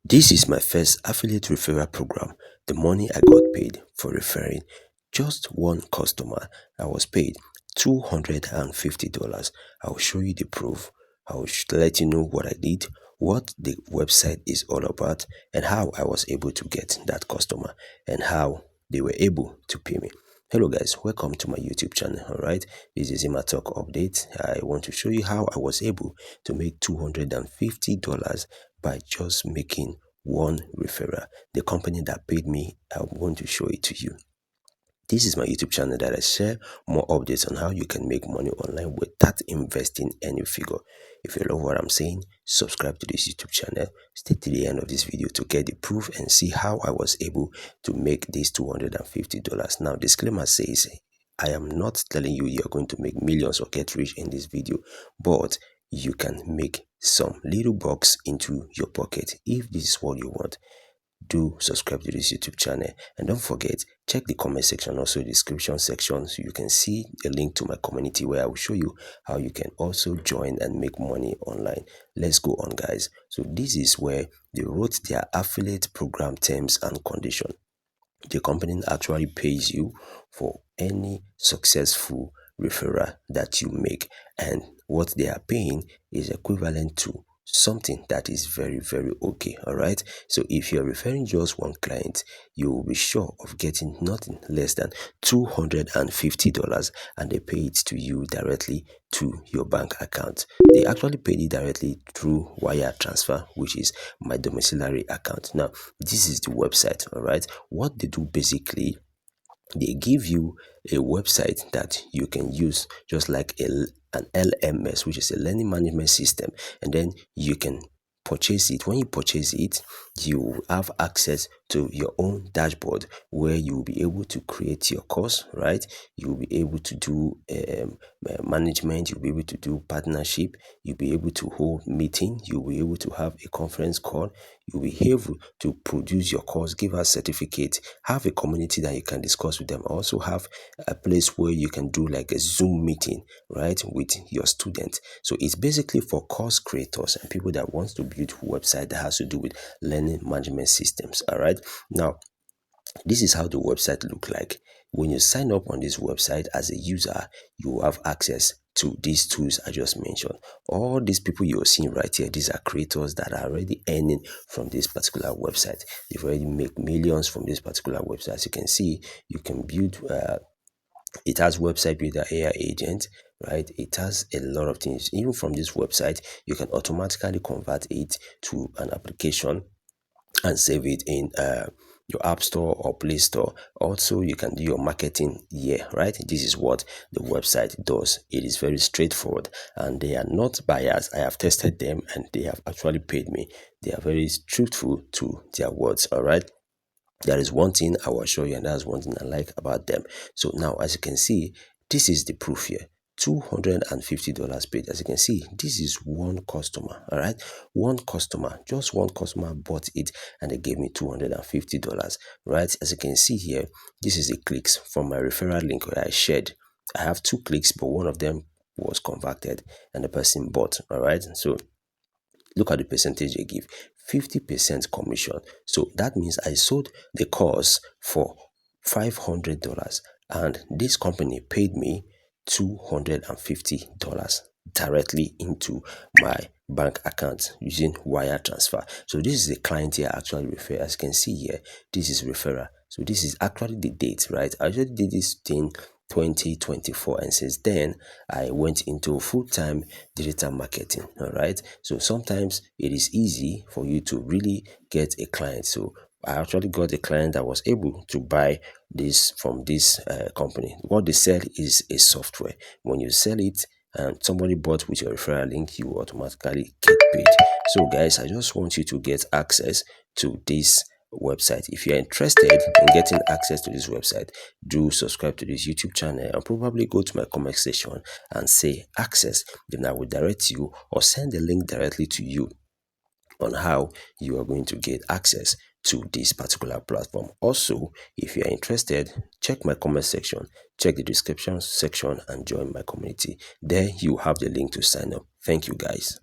This is my first affiliate referral program. The money I got paid for referring just one customer, I was paid $250. I'll show you the proof. I'll let you know what I did, what the website is all about, and how I was able to get that customer and how they were able to pay me. Hello guys, welcome to my YouTube channel. All right, this is Ima Talk update. I want to show you how I was able to make $250 by just making one referral. The company that paid me, I'm going to show it to you. This is my YouTube channel that I share more updates on how you can make money online without investing any figure. If you love what I'm saying, subscribe to this YouTube channel. Stay to the end of this video to get the proof and see how I was able to make this $250. Now, disclaimer says, I am not telling you you're going to make millions or get rich in this video, but you can make some little bucks into your pocket if this is what you want. Do subscribe to this YouTube channel, and don't forget, check the comment section, also the description section, so you can see a link to my community where I will show you how you can also join and make money online. Let's go on, guys. So this is where they wrote their affiliate program terms and conditions. The company actually pays you for any successful referral that you make, and what they are paying is equivalent to something that is very okay. All right, so if you're referring just one client, you will be sure of getting nothing less than $250, and they pay it to you directly to your bank account. They actually paid it directly through wire transfer, which is my domiciliary account. Now, this is the website. All right, what they do basically, they give you a website that you can use just like an LMS, which is a learning management system, and then you can purchase it. When you purchase it, you have access to your own dashboard where you will be able to create your course, right? You will be able to do management, you'll be able to do partnership, you'll be able to hold meeting, you'll be able to have a conference call, you'll be able to produce your course, give us certificate, have a community that you can discuss with them. Also have a place where you can do like a Zoom meeting, right, with your students. So it's basically for course creators and people that wants to build a website that has to do with learning management systems. All right, now this is how the website look like. When you sign up on this website as a user, you have access to these tools I just mentioned. All these people you're seeing right here, these are creators that are already earning from this particular website. They've already make millions from this particular website. As you can see, you can build it has website builder AI agent, right? It has a lot of things. Even from this website, you can automatically convert it to an application and save it in your app store or play store. Also, you can do your marketing here, right? This is what the website does. It is very straightforward, and they are not biased. I have tested them and they have actually paid me. They are very truthful to their words. All right, there is one thing I will show you, and that's one thing I like about them. So now, as you can see, this is the proof here. $250 paid. As you can see, this is one customer. All right, one customer, just one customer bought it and they gave me $250, right? As you can see here, this is the clicks from my referral link where I shared. I have 2 clicks, but one of them was converted and the person bought. All right, so look at the percentage they give. 50% commission. So that means I sold the course for $500 and this company paid me $250 directly into my bank account using wire transfer. So this is the client here actually refer. As you can see here, this is referral. So this is actually the date, right? I just did this thing 2024, and since then I went into full-time digital marketing. All right, so sometimes it is easy for you to really get a client. So I actually got a client that was able to buy this from this company. What they sell is a software. When you sell it and somebody bought with your referral link, you automatically get paid. So guys, I just want you to get access to this website. If you're interested in getting access to this website, do subscribe to this YouTube channel and probably go to my comment section and say access. Then I will direct you or send the link directly to you on how you are going to get access to this particular platform. Also, if you are interested, check my comment section, check the description section and join my community. There you have the link to sign up. Thank you guys.